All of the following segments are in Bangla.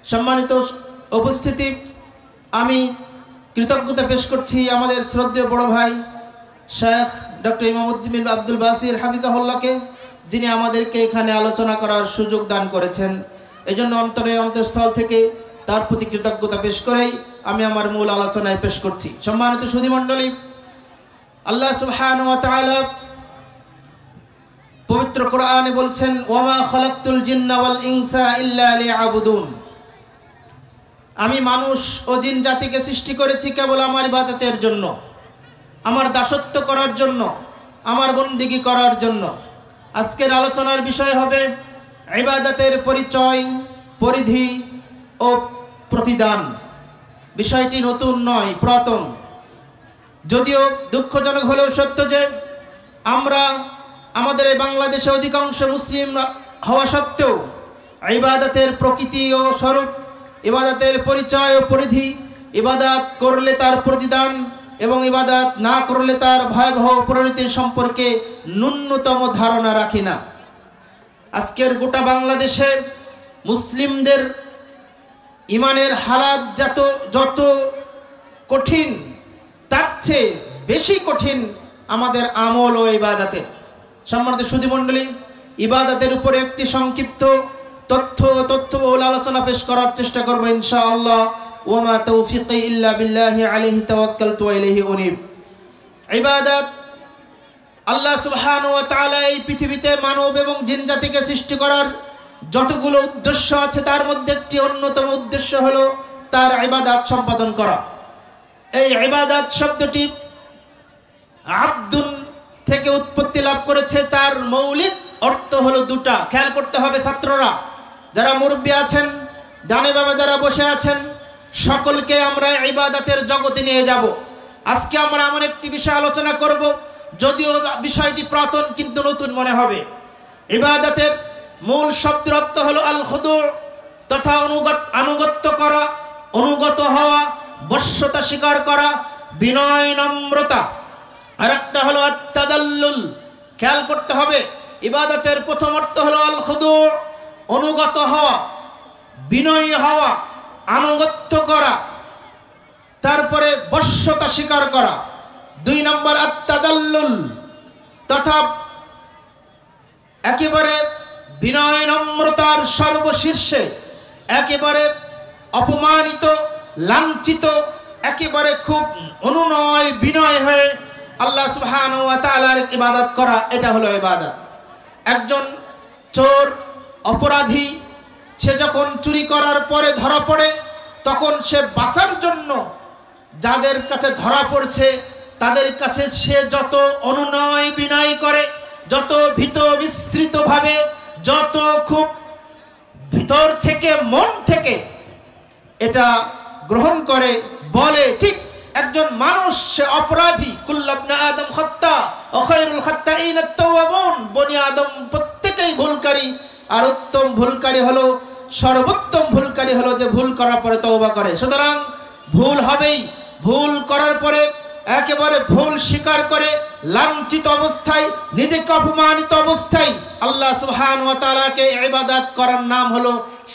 সম্মানিত উপস্থিতি, আমি কৃতজ্ঞতা পেশ করছি আমাদের শ্রদ্ধেয় বড় ভাই শেখ ডক্টর ইমামউদ্দিন বিন আব্দুল বাসির হাফিজাহুল্লাহকে, যিনি আমাদেরকে এখানে আলোচনা করার সুযোগ দান করেছেন। এজন্য অন্তরস্থল থেকে তার প্রতি কৃতজ্ঞতা পেশ করেই আমি আমার মূল আলোচনায় পেশ করছি। সম্মানিত সুধীমণ্ডলী, আল্লাহ সুবহানাহু ওয়া তাআলা পবিত্র কোরআনে বলছেন, ওয়ামা খালাকতুল জিন্না ওয়াল ইনসা ইল্লা লিয়াবুদুন। আমি মানুষ ও জিন জাতিকে সৃষ্টি করেছি কেবল আমার ইবাদতের জন্য, আমার দাসত্ব করার জন্য, আমার বন্দিগি করার জন্য। আজকের আলোচনার বিষয় হবে ইবাদতের পরিচয়, পরিধি ও প্রতিদান। বিষয়টি নতুন নয়, পুরাতন। যদিও দুঃখজনক হলেও সত্য যে আমরা আমাদের এই বাংলাদেশে অধিকাংশ মুসলিম হওয়া সত্ত্বেও ইবাদতের প্রকৃতি ও স্বরূপ, ইবাদতের পরিচয় ও পরিধি, ইবাদত করলে তার প্রতিদান এবং ইবাদত না করলে তার ভয়াবহ পরিণতির সম্পর্কে ন্যূনতম ধারণা রাখি না। আজকের গোটা বাংলাদেশে মুসলিমদের ইমানের হালাত যত কঠিন, তার চেয়ে বেশি কঠিন আমাদের আমল ও ইবাদতের। সম্মানিত সুধীমণ্ডলী, ইবাদতের উপরে একটি সংক্ষিপ্ত তথ্যবহুল আলোচনা পেশ করার চেষ্টা করব ইনশাআল্লাহ। ওয়ামা তাওফীকি ইল্লা বিল্লাহি আলাইহি তাওয়াক্কালতু ওয়া ইলাইহি উনীব। ইবাদত, আল্লাহ সুবহানাহু ওয়া তাআলা এই পৃথিবীতে মানব এবং জিন জাতিকে সৃষ্টি করার যতগুলো উদ্দেশ্য আছে তার মধ্যে একটি অন্যতম উদ্দেশ্য হলো তার ইবাদত সম্পাদন করা। এই ইবাদত শব্দটি আব্দুন থেকে উৎপত্তি লাভ করেছে। তার মৌলিক অর্থ হলো দুটা। খেয়াল করতে হবে ছাত্ররা, যারা মুরব্বী আছেন, ডানে বামে যারা বসে আছেন, সকলকে আমরা ইবাদতের জগতে নিয়ে যাব। আজকে আমরা এমন একটি বিষয় আলোচনা করব, যদিও বিষয়টি পুরাতন কিন্তু নতুন মনে হবে। ইবাদতের মূল শব্দের অর্থ হলো আল খুদু, তথা আনুগত্য করা, অনুগত হওয়া, বশ্যতা স্বীকার করা, বিনয় নম্রতা। আর একটা হলো আত-তাদাল্লুল। খেয়াল করতে হবে, ইবাদতের প্রথম অর্থ হলো আল খুদু, অনুগত হওয়া, বিনয়ী হওয়া, আনুগত্য করা, তারপরে বশ্যতা স্বীকার করা। 2 নম্বর আত-তাদাল্লুল, তথা একেবারে বিনয় নম্রতার সর্বশীর্ষে, একেবারে অপমানিত, লাঞ্ছিত, একেবারে খুব অনুনয় বিনয় হয়ে আল্লাহ সুবহানাহু ওয়া তাআলার ইবাদত করা, এটা হলো ইবাদত। একজন চোর, অপরাধী, সে যখন চুরি করার পরে ধরা পড়ে, তখন সে বাঁচার জন্য যাদের কাছে ধরা পড়ছে তাদের কাছে সে যত অনুনয় বিনয় করে, যত ভীত বিস্মৃতভাবে, যত খুব ভিতর থেকে, মন থেকে এটা গ্রহণ করে, বলে, ঠিক একজন মানুষ সে অপরাধী। কুল্লু ইবনে আদম খাত্তা ওয়া খায়রুল খাত্তাইন আত-তাওয়াবুন। বনি আদম প্রত্যেকেই ভুলকারী, আর উত্তম ভুলকারী হলো, সর্বোত্তম ভুলকারী হলো যে ভুল করার পরে তওবা করে। সুতরাং ভুল হবেই। ভুল করার পরে একেবারে ভুল স্বীকার করে লাঞ্ছিত অবস্থায়, নিজেকে অপমানিত অবস্থায় আল্লাহ সুবহানাহু ওয়া তাআলাকে ইবাদত করার নাম হলো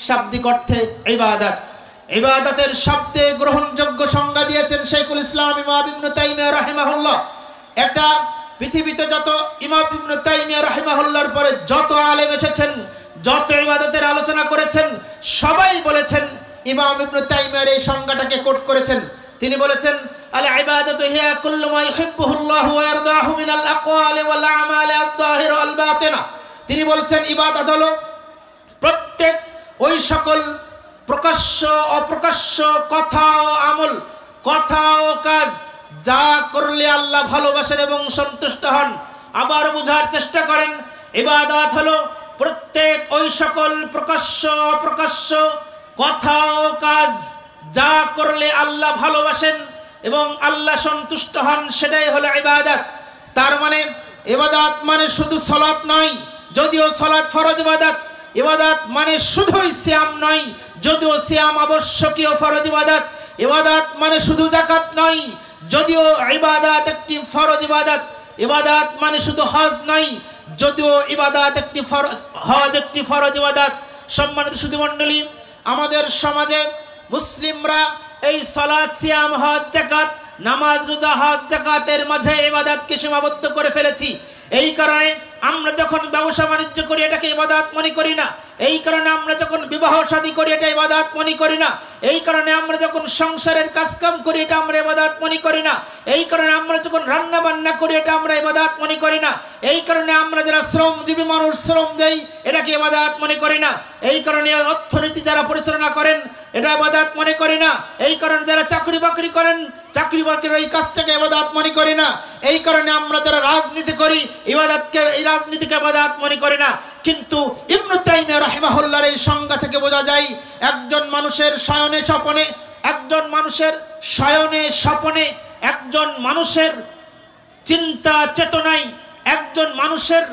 শাব্দিক অর্থে ইবাদত। ইবাদতের শব্দে গ্রহণযোগ্য সংজ্ঞা দিয়েছেন শাইখুল ইসলাম ইমাম ইবনে তাইমিয়া রাহিমাহুল্লাহ। এটা পৃথিবীতে যত ইমাম ইবনে তাইমিয়া রাহিমাহুল্লাহর পরে যত আলেম এসেছেন, যত ইবাদতের আলোচনা করেছেন, সবাই বলেছেন, ইমাম ইবনে তাইমিয়ার এই সংজ্ঞাটাকে কোট করেছেন। তিনি বলেছেন, আল ইবাদাতু হিয়া কুল্লু মা ইউহিব্বুহুল্লাহু ওয়া ইয়ারদাহু মিনাল আকওয়ালি ওয়াল আমালি আয-যাহিরা ওয়াল বাতিনা। তিনি বলেছেন, ইবাদত হলো প্রত্যেক ওই সকল প্রকাশ্য অপ্রকাশ্য কথা ও আমল, কথা ও কাজ যা করলে আল্লাহ ভালোবাসেন এবং সন্তুষ্ট হন। আবার বোঝার চেষ্টা করেন, ইবাদত হলো প্রত্যেক ওই সকল প্রকাশ্য অপ্রকাশ্য কথা ও কাজ যা করলে আল্লাহ ভালোবাসেন এবং আল্লাহ সন্তুষ্ট হন, সেটাই হলো ইবাদত। তার মানে ইবাদত মানে শুধু সালাত নয়, যদিও সালাত ফরজ ইবাদত। ইবাদত মানে শুধুই সিয়াম নয়, যদিও সিয়াম আবশ্যকীয় ফরজ ইবাদত। ইবাদত মানে শুধু যাকাত নয়, যদিও ইবাদত একটি ফরজ ইবাদত। ইবাদত মানে শুধু হজ নয়, যদিও ইবাদত একটি ফরজ, হজ একটি ফরজ ইবাদত। সম্মানিত সুধীমণ্ডলী, আমাদের সমাজে মুসলিমরা এই সালাত, সিয়াম, হজ, যাকাত, নামাজ, রোজা, হজ, যাকাতের মাঝে ইবাদতকে সীমাবদ্ধ করে ফেলেছি। এই কারণে আমরা যখন ব্যবসা বাণিজ্য করি এটাকে ইবাদত মনে করি না। এই কারণে আমরা যখন বিবাহ শাদী করি এটা ইবাদত মনে করি না। এই কারণে আমরা যখন সংসারের কাজকাম করি এটা আমরা ইবাদত মনে করি না। এই কারণে আমরা যখন রান্না বান্না করি এটা আমরা ইবাদত মনে করি না। এই কারণে আমরা যারা শ্রমজীবী মানুষ শ্রম দেই এটাকে ইবাদত মনে করি না। এই কারণে অর্থনীতি যারা পরিচালনা করেন এটা ইবাদত মনে করি না। এই কারণে যারা চাকরি বাকরি করেন চাকরি বাকরির এই কাজটাকে ইবাদত মনে করি না। এই কারণে আমরা যারা রাজনীতি করি এই রাজনীতিকে ইবাদত মনে করি না। কিন্তু ইবনে তাইমিয়া রাহিমাহুল্লাহর এই সংজ্ঞা থেকে বোঝা যায় একজন মানুষের শয়নে স্বপনে, একজন মানুষের চিন্তা চেতনায়, একজন মানুষের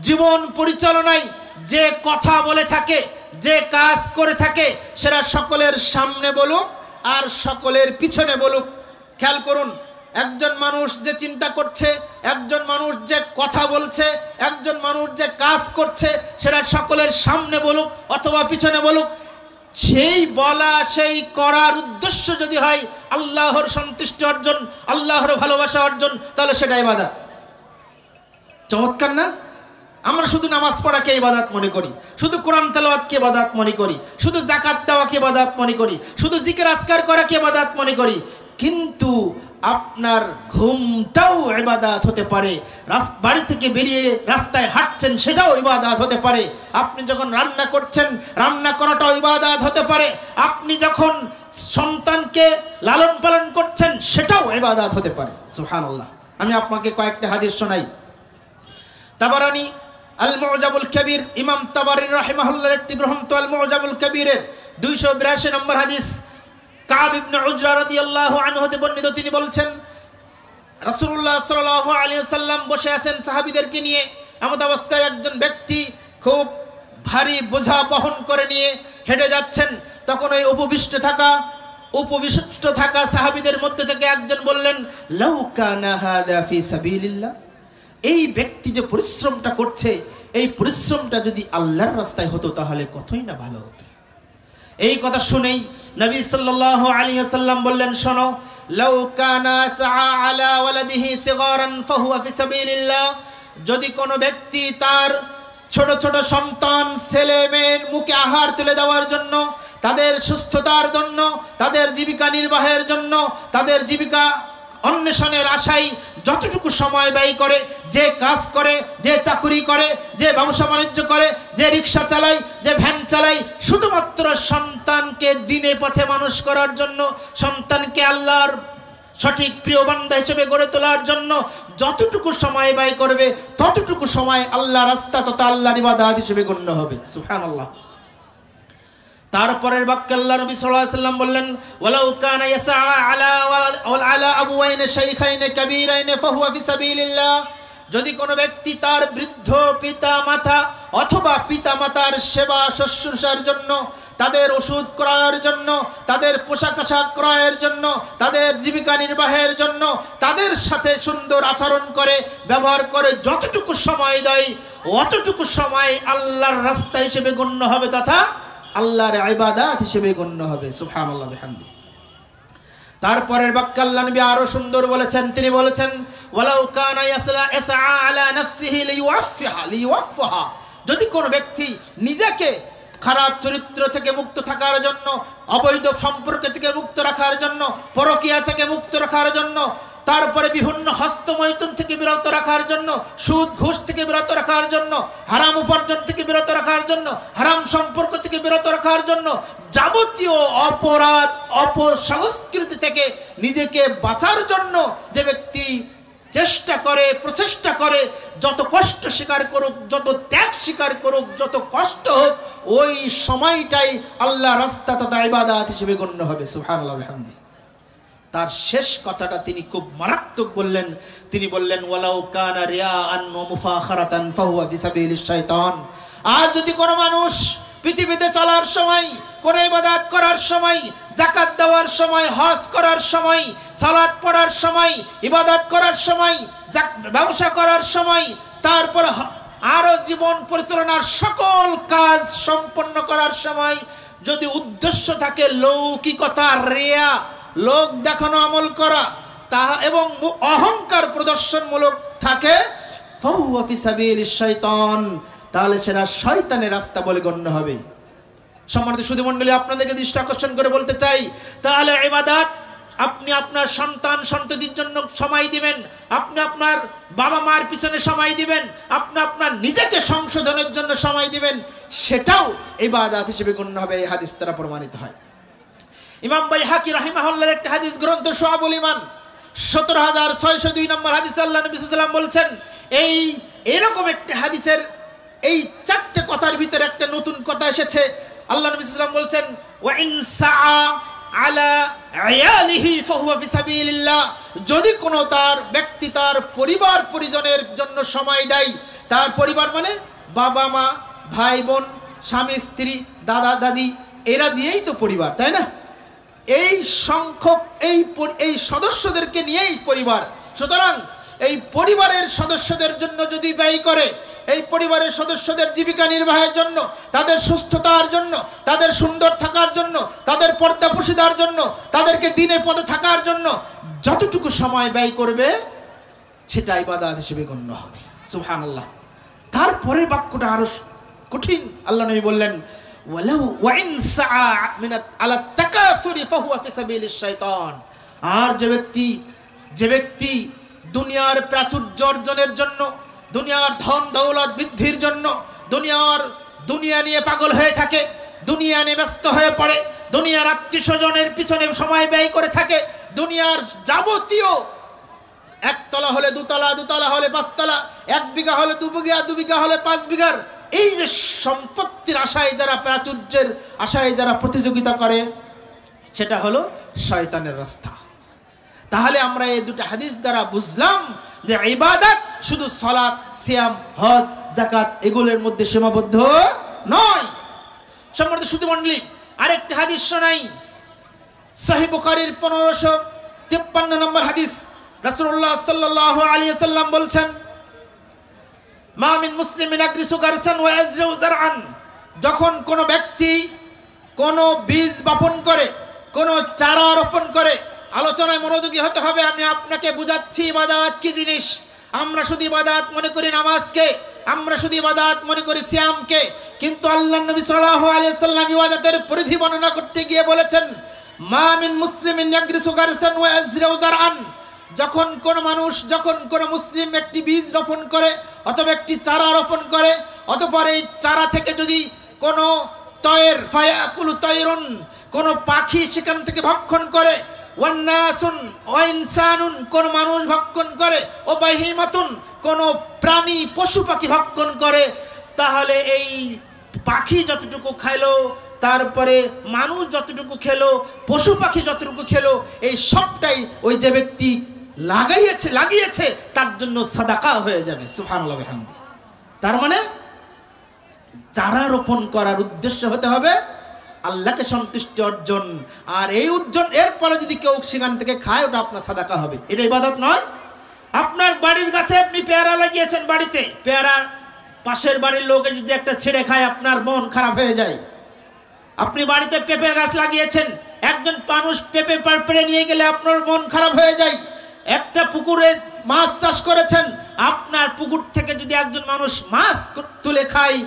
জীবন পরিচালনায় যে কথা বলে থাকে, যে কাজ করে থাকে, সেটা সকলের সামনে বলুক আর সকলের পিছনে বলুক। খেয়াল করুন, একজন মানুষ যে চিন্তা করছে, একজন মানুষ যে কথা বলছে, একজন মানুষ যে কাজ করছে, সেটা সকলের সামনে বলুক অথবা পিছনে বলুক, সেই বলা সেই করার উদ্দেশ্য যদি হয় আল্লাহর সন্তুষ্টি অর্জন, আল্লাহর ভালোবাসা অর্জন, তাহলে সেটা ইবাদত। চমৎকার না? আমরা শুধু নামাজ পড়াকে ইবাদত মনে করি, শুধু কোরআন তেলাওয়াতকে ইবাদত মনে করি, শুধু যাকাত দেওয়াকে ইবাদত মনে করি, শুধু জিকির আজকার করাকে ইবাদত মনে করি। কিন্তু আপনার ঘুমটাও ইবাদত হতে পারে, বাড়ি থেকে বেরিয়ে রাস্তায় হাঁটছেন সেটাও ইবাদত হতে পারে, আপনি যখন রান্না করছেন রান্না করাটাও ইবাদত হতে পারে, আপনি যখন সন্তানকে লালন পালন করছেন সেটাও ইবাদত হতে পারে। সুবহানাল্লাহ। আমি আপনাকে কয়েকটা হাদিস শোনাই। তাবারানি আল মুজামুল কবির, ইমাম তাবারানি রাহিমাহুল্লাহর একটি গ্রন্থ আল মুজামুল কবিরের 282 নম্বর হাদিস, কাব ইবনে উজরা রাদিয়াল্লাহু আনহু হতে বর্ণিত। তিনি বলছেন রাসূলুল্লাহ সাল্লাল্লাহু আলাইহি ওয়াসাল্লাম বসে আছেন সাহাবীদেরকে নিয়ে। এমন অবস্থায় একজন ব্যক্তি খুব ভারী বোঝা বহন করে নিয়ে হেঁটে যাচ্ছেন। তখন ওই উপবিষ্ট থাকা সাহাবীদের মধ্যে থেকে একজন বললেন, লাউ কানা হাদা ফি সাবিলিল্লাহ, এই ব্যক্তি যে পরিশ্রমটা করছে এই পরিশ্রমটা যদি আল্লাহর রাস্তায় হতো তাহলে কতই না ভালো হতো। এই কথা শুনেই নবী সাল্লাল্লাহু আলাইহি ওয়াসাল্লাম বললেন, শোনো, লাউ কানা সাআ আলা ওয়ালাদিহি সিগারান ফাহুয়া ফি সাবিলিল্লাহ, যদি কোনো ব্যক্তি তার ছোট ছোট সন্তান ছেলে মেয়ের মুখে আহার তুলে দেওয়ার জন্য, তাদের সুস্থতার জন্য, তাদের জীবিকা নির্বাহের জন্য, তাদের জীবিকা অন্বেষণের আশায় যতটুকু সময় ব্যয় করে, যে কাজ করে, যে চাকরি করে, যে ব্যবসা বাণিজ্য করে, যে রিক্সা চালায়, যে ভ্যান চালায়, শুধুমাত্র সন্তানকে দিনে পথে মানুষ করার জন্য, সন্তানকে আল্লাহর সঠিক প্রিয় বান্দা হিসেবে গড়ে তোলার জন্য যতটুকু সময় ব্যয় করবে ততটুকু সময় আল্লাহ রাস্তা তথা আল্লাহর ইবাদত হিসেবে গণ্য হবে। সুবহানাল্লাহ। তারপরের বাক্যে আল্লাহ নবী সাল্লাল্লাহু আলাইহি ওয়াসাল্লাম বললেন, ওয়ালাউ কানা ইয়াসআ আলা আবওয়াইন শাইখাইন কাবীরাইন ফাহুয়া ফি সাবিলিল্লাহ, যদি কোনো ব্যক্তি তার বৃদ্ধ পিতা মাতা অথবা পিতা মাতার সেবা শুশ্রূষার জন্য, তাদের ওষুধ ক্রয়ের জন্য, তাদের পোশাক আশাক ক্রয়ের জন্য, তাদের জীবিকা নির্বাহের জন্য তাদের সাথে সুন্দর আচরণ করে, ব্যবহার করে যতটুকু সময় দেয় অতটুকু সময় আল্লাহর রাস্তা হিসেবে গণ্য হবে তথা আল্লাহর ইবাদত হিসেবে গণ্য হবে। সুবহানাল্লাহ বিহামদি। তারপরের বাক্য আল্লাহ নবী আরো সুন্দর বলেছেন। তিনি বলেছেন, ওয়ালাউ কানা ইয়াসআ আলা নাফসিহি লিইওয়াফফাহা, যদি কোনো ব্যক্তি নিজেকে খারাপ চরিত্র থেকে মুক্ত থাকার জন্য, অবৈধ সম্পর্ক থেকে মুক্ত রাখার জন্য, পরকীয়া থেকে মুক্ত রাখার জন্য, তারপরে বিভিন্ন হস্তমৈথুন থেকে বিরত রাখার জন্য, সুদ ঘুষ থেকে বিরত রাখার জন্য, হারাম উপার্জন থেকে বিরত রাখার জন্য, হারাম সম্পর্ক থেকে বিরত রাখার জন্য, যাবতীয় অপরাধ অপসংস্কৃতি থেকে নিজেকে বাঁচার জন্য যে ব্যক্তি প্রচেষ্টা করে, যত কষ্ট স্বীকার করুক, যত ত্যাগ স্বীকার করুক, যত কষ্ট হোক, ওই সময়টাই আল্লাহ রাস্তা তথা ইবাদত হিসেবে গণ্য হবে। সুবহানাল্লাহ বিহামদি। তার শেষ কথাটা তিনি খুব মারাত্মক বললেন। তিনি বললেন, ওয়ালাউ কানা রিয়াআন ওয়া মুফাখারাতান ফাহুয়া ফি সাবিলিশ শাইতান, আর যদি কোনো মানুষ পৃথিবীতে চলার সময়, কোন ইবাদত করার সময়, যাকাত দেওয়ার সময়, হজ করার সময়, সালাত পড়ার সময়, ইবাদত করার সময়, ব্যবসা করার সময়, তারপর আরো জীবন পরিচালনার সকল কাজ সম্পন্ন করার সময় যদি উদ্দেশ্য থাকে লৌকিকতা, রিয়া, লোক দেখানো আমল করা, তাহা এবং অহংকার প্রদর্শনমূলক থাকে, ফাহুয়া ফি সাবিলিশ শাইতান, তাহলে সেটা শয়তানের রাস্তা বলে গণ্য হবে। সম্মানিত সুধী মণ্ডলী, আপনাদেরকে দৃষ্টি আকর্ষণ করে বলতে চাই, তাহলে ইবাদত আপনি আপনার সন্তান সন্ততির জন্য সময় দিবেন, আপনি আপনার বাবা মার পিছনে সময় দিবেন, আপনি আপনার নিজেকে সংশোধনের জন্য সময় দিবেন, সেটাও ইবাদত হিসেবে গণ্য হবে। এই হাদিস দ্বারা প্রমাণিত হয়। ইমাম বাইহাকি রাহিমাহুল্লাহর একটা হাদিস গ্রন্থ শুআবুল ঈমান 17602 নম্বর হাদিস, আল্লাহ নবী সাল্লাল্লাহু আলাইহি ওয়াসাল্লাম বলছেন, এরকম একটা হাদিসের এই চারটে কথার ভিতরে একটা নতুন কথা এসেছে। আল্লাহ নবী সাল্লাল্লাহু আলাইহি ওয়াসাল্লাম বলছেন, ওয়া ইন সাআ আলা আয়ালিহি ফাহুয়া ফি সাবিলিল্লাহ, যদি কোনো তার ব্যক্তি তার পরিবার পরিজনের জন্য সময় দেয়, তার পরিবার মানে বাবা মা ভাই বোন স্বামী স্ত্রী দাদা দাদি, এরা দিয়েই তো পরিবার, তাই না? এই সংখ্যক এই সদস্যদেরকে নিয়েই পরিবার। সুতরাং এই পরিবারের সদস্যদের জন্য যদি ব্যয় করে, এই পরিবারের সদস্যদের জীবিকা নির্বাহের জন্য, তাদের সুস্থতার জন্য, তাদের সুন্দর থাকার জন্য, তাদের পর্দাপোশিদার জন্য, তাদেরকে দিনের পথে থাকার জন্য যতটুকু সময় ব্যয় করবে, সেটা ইবাদত হিসেবে গণ্য হবে। সুবহানাল্লাহ। তারপরে বাক্যটা আরো কঠিন। আল্লাহ নবী বললেন, ওয়ালাউ ওয়া ইন সাআ মিনাত আলা তাকাসুরি ফাহুয়া ফি সাবিলিশ শাইতান, আর যে ব্যক্তি দুনিয়ার প্রাচুর্য অর্জনের জন্য, দুনিয়ার ধন দৌলত বৃদ্ধির জন্য, দুনিয়া নিয়ে পাগল হয়ে থাকে, দুনিয়া নিয়ে ব্যস্ত হয়ে পড়ে, দুনিয়ার আত্মীয় স্বজনের পিছনে সময় ব্যয় করে থাকে, দুনিয়ার যাবতীয় একতলা হলে দুতলা, দুতলা হলে পাঁচতলা, 1 বিঘা হলে 2 বিঘা, 2 বিঘা হলে 5 বিঘার, এই যে সম্পত্তির আশায় যারা, প্রাচুর্যের আশায় যারা প্রতিযোগিতা করে, সেটা হলো শয়তানের রাস্তা। তাহলে আমরা এই দুটো হাদিস দ্বারা বুঝলাম যে ইবাদত শুধু সালাত, সিয়াম, হজ, যাকাত এগুলোর মধ্যে সীমাবদ্ধ নয়। সম্মানিত সুধী মণ্ডলী, আরেকটা হাদিস শোনাই। সহিহ বুখারীর 1553 নম্বর হাদিস, রাসূলুল্লাহ সাল্লাল্লাহু আলাইহি ওয়াসাল্লাম বলছেন, মা মিন মুসলিমিন ইয়াগরিসু গারসান ওয়া ইয়াজরু যারআন, যখন কোনো ব্যক্তি কোনো বীজ বপন করে, কোনো চারা রোপণ করে, আলোচনায় মনোযোগী হতে হবে। আমি আপনাকে বুঝাচ্ছি ইবাদত কি জিনিস। আমরা শুধু ইবাদত মনে করি নামাজকে, আমরা শুধু ইবাদত মনে করি সিয়ামকে, কিন্তু আল্লাহর নবী সাল্লাল্লাহু আলাইহি ওয়াসাল্লাম ইবাদতের পরিধি বর্ণনা করতে গিয়ে বলেছেন, মা মিন মুসলিমিন ইয়াগরিসু গারসান ওয়া ইয়াজরু যারআন, যখন কোনো মুসলিম একটি বীজ রোপণ করে অথবা একটি চারা রোপণ করে, অতঃপর এই চারা থেকে যদি কোনো তয়ের ফায়াকুলু তয়রুন, কোনো পাখি সেখান থেকে ভক্ষণ করে, ওয়ান্নাসুন ওয়া ইনসানুন, কোন মানুষ ভক্ষণ করে, ও বাহিমাতুন, কোন প্রাণী পশু পাখি ভক্ষণ করে, তাহলে এই পাখি যতটুকু খাইলো, তারপরে মানুষ যতটুকু খেলো, পশু পাখি যতটুকু খেলো, এই সবটাই ওই যে ব্যক্তি লাগিয়েছে তার জন্য সাদাকা হয়ে যাবে। সুবহানাল্লাহ ওয়া বিহামদিহি। তার মানে চারা রোপণ করার উদ্দেশ্য হতে হবে আল্লাহকে সন্তুষ্টি অর্জন, আর এই অর্জন এরপরে যদি কেউ সেখান থেকে খায়, ওটা আপনার সাদাকা হবে। এটা ইবাদত নয়। আপনার বাড়ির গাছে আপনি পেয়ারা লাগিয়েছেন, বাড়িতে পেয়ারা পাশের বাড়ির লোকে যদি একটা ছেড়ে খায়, আপনার মন খারাপ হয়ে যায়। আপনি বাড়িতে পেঁপের গাছ লাগিয়েছেন, একজন মানুষ পেঁপে পেড়ে নিয়ে গেলে আপনার মন খারাপ হয়ে যায়। একটা পুকুরে মাছ চাষ করেছেন, আপনার পুকুর থেকে যদি একজন মানুষ মাছ তুলে খায়,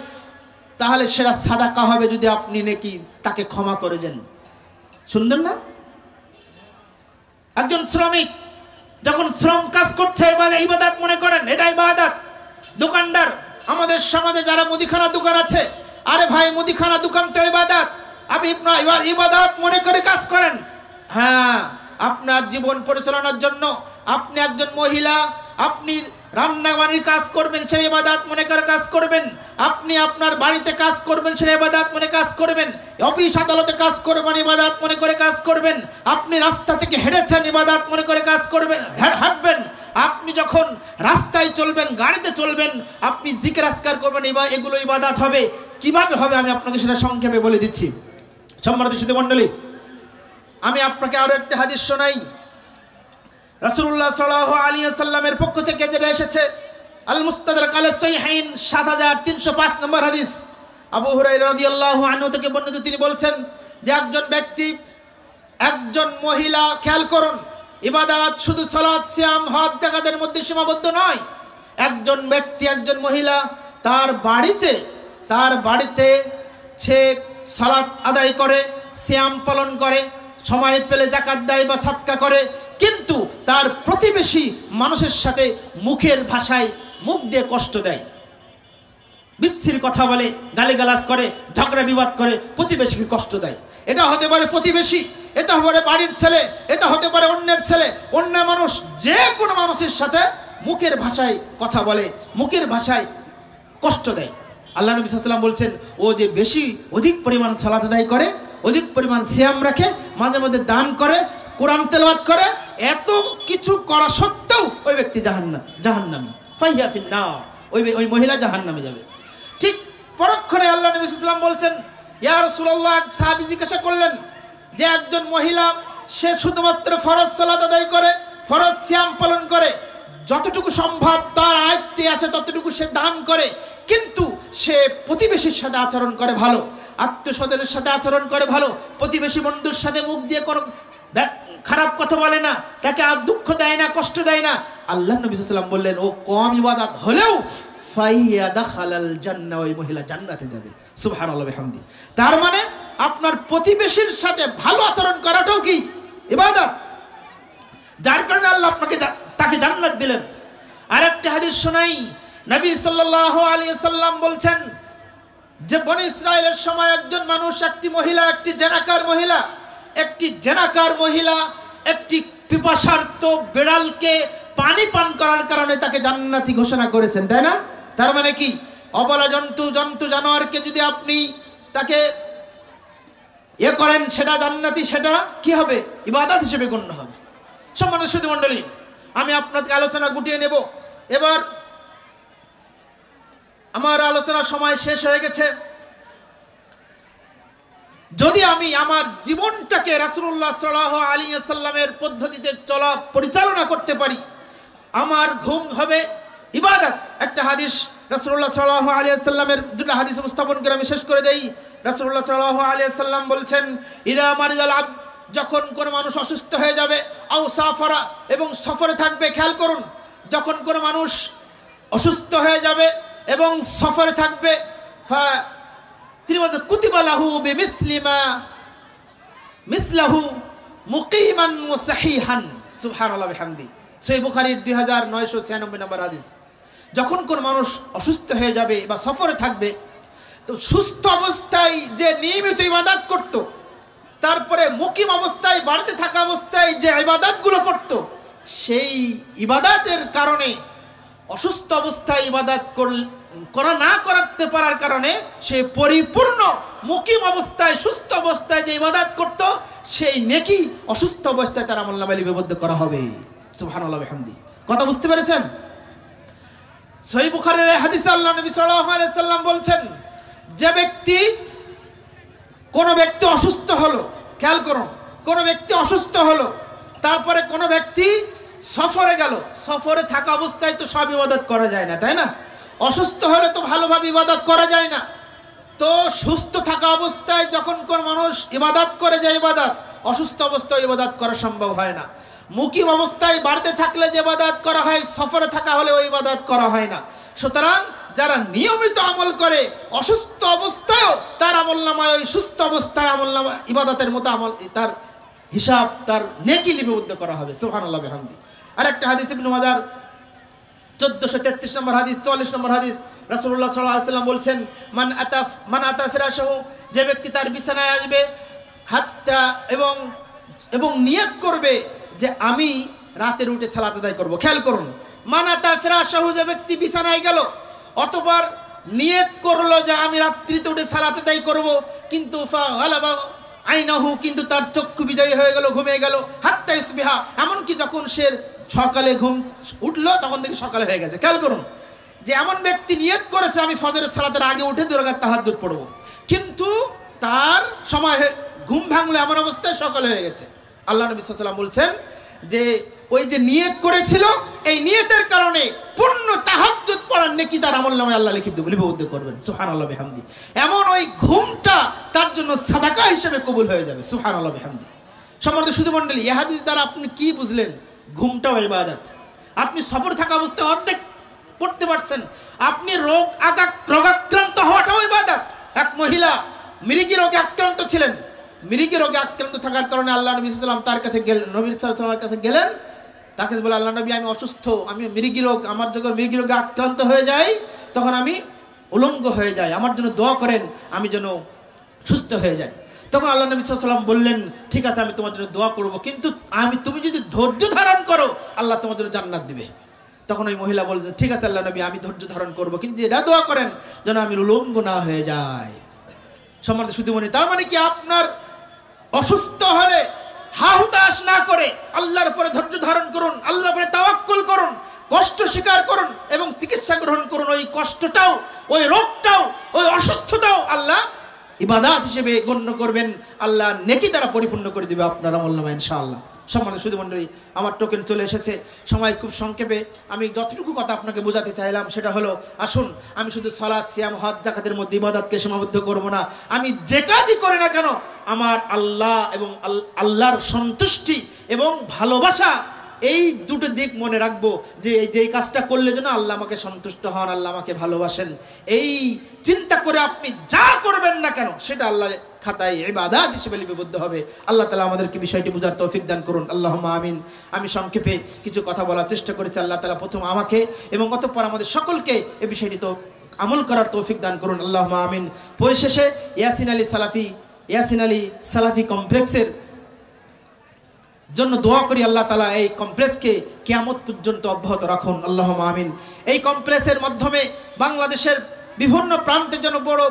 তাহলে সেটা সাদাকা হবে যদি আপনি নাকি তাকে ক্ষমা করে দেন। সুন্দর না? একজন শ্রমিক যখন শ্রম কাজ করছে, ইবাদত মনে করেন, এটা ইবাদত। দোকানদার, আমাদের সমাজে যারা মুদিখানা দোকান আছে, আরে ভাই মুদিখানা দোকান তো ইবাদত, আপনি ইবাদত মনে করে কাজ করেন। হ্যাঁ, আপনার জীবন পরিচালনার জন্য আপনি একজন মহিলা, আপনি রান্নাবাড়ির কাজ করবেন, সেটা ইবাদত মনে করে কাজ করবেন। আপনি আপনার বাড়িতে কাজ করবেন, সেটা ইবাদত মনে কাজ করবেন। অফিস আদালতে কাজ করবেন, ইবাদত মনে করে কাজ করবেন। আপনি রাস্তা থেকে হেঁটেছেন, ইবাদত মনে করে কাজ করবেন, হাঁটবেন। আপনি যখন রাস্তায় চলবেন, গাড়িতে চলবেন, আপনি জিকির আজকার করবেন, এগুলো ইবাদত হবে। কিভাবে হবে আমি আপনাকে সেটা সংক্ষেপে বলে দিচ্ছি। সম্মানিত সুধী মণ্ডলী, আমি আপনাকে আরো একটা হাদিস শোনাই। রাসূলুল্লাহ সাল্লাল্লাহু আলাইহি ওয়াসাল্লামের পক্ষ থেকে যেটা এসেছে, আল মুস্তাদরাক আলা সাহিহাইন 7305 নম্বর হাদিস। আবু হুরায়রা রাদিয়াল্লাহু আনহু থেকে বর্ণিত, তিনি বলছেন যে একজন ব্যক্তি, একজন মহিলা, খেয়াল করুন, ইবাদত শুধু সালাত, সিয়াম, হজ, যাকাতের মধ্যে সীমাবদ্ধ নয়। একজন ব্যক্তি, একজন মহিলা তার বাড়িতে সে সালাত আদায় করে, সিয়াম পালন করে, সময় পেলে যাকাত দেয় বা সাদকা করে, কিন্তু তার প্রতিবেশী মানুষের সাথে মুখের ভাষায় মুখ দিয়ে কষ্ট দেয়, বিচ্ছির কথা বলে, গালিগালাজ করে, ঝগড়া বিবাদ করে, প্রতিবেশীকে কষ্ট দেয়। এটা হতে পারে প্রতিবেশী, এটা হতে পারে বাড়ির ছেলে, এটা হতে পারে অন্যের ছেলে, অন্য মানুষ, যে কোনো মানুষের সাথে মুখের ভাষায় কথা বলে, মুখের ভাষায় কষ্ট দেয়। আল্লাহ নবী সাল্লাল্লাহু আলাইহি ওয়াসাল্লাম বলছেন, ও যে অধিক পরিমাণ সালাত আদায় করে, অধিক পরিমাণ সিয়াম রাখে, মাঝে মাঝে দান করে, কোরআন তেলাওয়াত করে, এত কিছু করা সত্ত্বেও ওই ব্যক্তি জাহান্নামী, ফাহিয়া ফিন্নার, ওই মহিলা জাহান্নামে যাবে। ঠিক পরক্ষণে আল্লাহ নবী সাল্লাল্লাহু আলাইহি ওয়াসাল্লাম বলছেন, ইয়া রাসূলুল্লাহ, সাহাবী জিজ্ঞাসা করলেন যে একজন মহিলা, সে শুধুমাত্র ফরজ সালাত আদায় করে, ফরজ সিয়াম পালন করে, যতটুকু সম্ভব তার আয়ত্তে আছে ততটুকু সে দান করে, কিন্তু সে প্রতিবেশীর সাথে আচরণ করে ভালো, আত্মীয়স্বজনের সাথে আচরণ করে ভালো, প্রতিবেশী বন্ধুর সাথে মুখ দিয়ে কোনো খারাপ কথা বলে না, তাকে আর দুঃখ দেয় না, কষ্ট দেয় না, আল্লাহ নবী সাল্লাল্লাহু আলাইহি ওয়াসাল্লাম বললেন, ও কম ইবাদত হলেও ফাইয়া দাখালাল জান্নাহ, ওই মহিলা জান্নাতে যাবে। সুবহানাল্লাহ বিহামদি। তার মানে আপনার প্রতিবেশীর সাথে ভালো আচরণ করাটাও কি ইবাদত, যার কারণে আল্লাহ তাকে জান্নাত দিলেন। আরেকটা হাদিস শোনাই, নবী সাল্লাল্লাহু আলাইহি ওয়াসাল্লাম বলছেন যে বনি ইসরাইলের সময় একজন মানুষ, একটি জেনাকার মহিলা একটি পিপাসার্ত বিড়ালকে পানি পান করার কারণে তাকে জান্নাতি ঘোষণা করেছেন, তাই না? তার মানে কি, অবলা জন্তু জানোয়ারকে যদি আপনি তাকে করেন, সেটা জান্নাতি, সেটা কি হবে? ইবাদত হিসেবে গণ্য হবে। সম্মানিত সুধী মণ্ডলী, আমি আপনাদের আলোচনা গুটিয়ে নেব। এবার আমার আলোচনার সময় শেষ হয়ে গেছে। যদি আমি আমার জীবনটাকে রাসূলুল্লাহ সাল্লাল্লাহু আলাইহি ওয়াসাল্লামের পদ্ধতিতে পরিচালনা করতে পারি, আমার ঘুম হবে ইবাদত। একটা হাদিস রাসূলুল্লাহ সাল্লাল্লাহু আলাইহি ওয়াসাল্লামের, দুটো হাদিস উপস্থাপন করে আমি শেষ করে দেই। রাসূলুল্লাহ সাল্লাল্লাহু আলাইহি ওয়াসাল্লাম বলছেন, ইদা মারিদাল আবদ, যখন কোনো মানুষ অসুস্থ হয়ে যাবে, আও সাফারা, এবং সফরে থাকবে, খেয়াল করুন, যখন কোনো মানুষ অসুস্থ হয়ে যাবে এবং সফরে থাকবে, তিনি বলছেন, কুতিবা লাহু মিসলাহু মুকিমান ওয়া সাহিহান। সুবহানাল্লাহ বিহামদি। সহিহ বুখারীর 2996 নম্বর হাদিস। যখন কোন মানুষ অসুস্থ হয়ে যাবে বা সফরে থাকবে, তো সুস্থ অবস্থায় যে নিয়মিত ইবাদত করত, তারপরে মুকিম অবস্থায়, বাড়িতে থাকা অবস্থায় যে ইবাদতগুলো করত, সেই ইবাদতের কারণে, অসুস্থ অবস্থায় ইবাদত করতে পারার কারণে সে পরিপূর্ণ মুকিম অবস্থায়, সুস্থ অবস্থায় যে ইবাদত করত, সেই নেকি অসুস্থ অবস্থায় তার আমলনামায় লিপিবদ্ধ করা হবে। সুবহানাল্লাহ বিহামদি। কথা বুঝতে পেরেছেন? সহিহ বুখারীর হাদিসে আল্লাহ নবী সাল্লাল্লাহু আলাইহি ওয়াসাল্লাম বলছেন, যে ব্যক্তি, কোন ব্যক্তি অসুস্থ হলো, খেয়াল করুন, কোন ব্যক্তি অসুস্থ হলো, তারপরে কোন ব্যক্তি সফরে গেল, সফরে থাকা অবস্থায় তো সব ইবাদত করা যায় না, তাই না? অসুস্থ হলে তো ভালোভাবে ইবাদত করা যায় না। তো সুস্থ থাকা অবস্থায় যখন কোন মানুষ ইবাদত করে যায়, ইবাদত, অসুস্থ অবস্থায় ইবাদত করা সম্ভব হয় না। মুকিম অবস্থায় বাড়িতে থাকলে যে ইবাদত করা হয়, সফরে থাকা হলে ওই ইবাদত করা হয় না। সুতরাং যারা নিয়মিত আমল করে, অসুস্থ অবস্থায়ও তার আমলনামায়, ওই সুস্থ অবস্থায় আমলনামা ইবাদতের মতো আমল, তার হিসাব, তার নেকি লিপিবদ্ধ করা হবে। সুবহানাল্লাহ বিহামদি। আরেকটা হাদিস ইবনে মাজাহ 1433 নম্বর হাদিস, 44 নম্বর হাদিস, রাসূলুল্লাহ সাল্লাল্লাহু আলাইহি ওয়াসাল্লাম বলছেন, মান আতা ফিরাশাহু, যে ব্যক্তি তার বিছানায় আসবে, হাত্তা, এবং নিয়ত করবে যে আমি রাতের উঠে সালাত আদায় করব। খেয়াল করুন, মান আতা ফিরাশাহু, যে ব্যক্তি বিছানায় গেল, অতঃপর নিয়ত করলো যে আমি রাত্রিতে উঠে সালাত আদায় করব, কিন্তু ফাগালাবা আইনাহু, কিন্তু তার চক্ষু বিজয়ী হয়ে গেল, ঘুমিয়ে গেল, হাত্তা ইসবিহা, এমনকি যখন সে সকালে ঘুম উঠলো তখন থেকে সকালে হয়ে গেছে। খেয়াল করুন, যে এমন ব্যক্তি নিয়ত করেছে আমি ফজরের সালাতের আগে উঠে 2 রাকাত তাহাজ্জুদ পড়ব, কিন্তু তার সময় ঘুম ভাঙলো, এমন অবস্থায় সকালে হয়ে গেছে। আল্লাহ নবী সাল্লাল্লাহু আলাইহি ওয়াসাল্লাম বলছেন যে ওই যে নিয়ত করেছিল, এই নিয়তের কারণে পূর্ণ তাহাজ্জুদ পড়ার নেকি তার আমলনামায় আল্লাহ লিপিবদ্ধ করবেন। সুবহানাল্লাহ বিহামদি। এমন ওই ঘুমটা তার জন্য সাদাকা হিসেবে কবুল হয়ে যাবে। সুবহানাল্লাহ বিহামদি। সম্মানিত সুধীমণ্ডলী, এই হাদিস দ্বারা আপনি কি বুঝলেন? ঘুমটাও ইবাদত। আপনি সফর থাকা অবস্থায় অর্ধেক পড়তে পারছেন, আপনি রোগাক্রান্ত হওয়াটাও ইবাদত। এক মহিলা মৃগী রোগে আক্রান্ত ছিলেন। মৃগী রোগে আক্রান্ত থাকার কারণে আল্লাহ নবী সাল্লাল্লাহু আলাইহি ওয়াসাল্লাম তার কাছে গেলেন, নবী সাল্লাল্লাহু আলাইহি ওয়াসাল্লামের কাছে গেলেন। তার কাছে বলে, আল্লাহ নবী, আমি অসুস্থ, আমি মৃগী রোগ, আমার যখন মৃগী রোগে আক্রান্ত হয়ে যাই তখন আমি উলঙ্গ হয়ে যাই, আমার জন্য দোয়া করেন আমি যেন সুস্থ হয়ে যাই। তখন আল্লাহ নবী সাল্লাল্লাহু আলাইহি ওয়াসাল্লাম বললেন, ঠিক আছে, আমি তোমার জন্য দোয়া করব, কিন্তু তুমি যদি ধৈর্য ধারণ করো আল্লাহ তোমার জন্য জান্নাত দিবে। তখন ওই মহিলা বলছেন, ঠিক আছে আল্লাহ নবী, আমি ধৈর্য ধারণ করব, কিন্তু এটা দোয়া করেন যেন আমি উলঙ্গ না হয়ে যাই। সম্মানিত সুধীমণি, তার মানে কি আপনার অসুস্থ হলে হাহুতাশ না করে আল্লাহর উপরে ধৈর্য ধারণ করুন, আল্লাহর উপরে তাওয়াক্কুল করুন, কষ্ট স্বীকার করুন এবং চিকিৎসা গ্রহণ করুন। ওই কষ্টটাও, ওই রোগটাও, ওই অসুস্থতাও আল্লাহ ইবাদত হিসেবে গণ্য করবেন। আল্লাহ নেকি দ্বারা পরিপূর্ণ করে দিবে আপনার আমলনামা ইনশাআল্লাহ। সম্মানিত সুধীমণ্ডলী, আমার টোকেন চলে এসেছে, সময় খুব সংক্ষেপে আমি যতটুকু কথা আপনাকে বোঝাতে চাইলাম সেটা হলো, আসুন আমি শুধু সালাত, সিয়াম, হজ, যাকাতের মধ্যে ইবাদতকে সীমাবদ্ধ করব না। আমি যে কাজই করি না কেন আমার আল্লাহ এবং আল্লাহর সন্তুষ্টি এবং ভালোবাসা, এই দুটো দিক মনে রাখবো, যে যেই কাজটা করলে যেন আল্লাহ আমাকে সন্তুষ্ট হন, আল্লাহ আমাকে ভালোবাসেন। এই চিন্তা করে আপনি যা করবেন না কেন সেটা আল্লাহর খাতায় ইবাদত হিসেবে লিপিবদ্ধ হবে। আল্লাহ তাআলা আমাদেরকে বিষয়টি বুঝার তৌফিক দান করুন। আল্লাহুম্মা আমিন। আমি সংক্ষেপে কিছু কথা বলার চেষ্টা করেছি। আল্লাহ তাআলা প্রথম আমাকে এবং অতঃপর আমাদের সকলকে এই বিষয়টি তো আমল করার তৌফিক দান করুন। আল্লাহুম্মা আমিন। পরিশেষে ইয়াসিন আলী সালাফি কমপ্লেক্সের জন্য দোয়া করি, আল্লাহ তাআলা এই কমপ্লেক্সকে কিয়ামত পর্যন্ত অব্যাহত রাখুন। আল্লাহুম্মা আমিন। এই কমপ্লেক্সের মাধ্যমে বাংলাদেশের বিভিন্ন প্রান্তে যেন বড়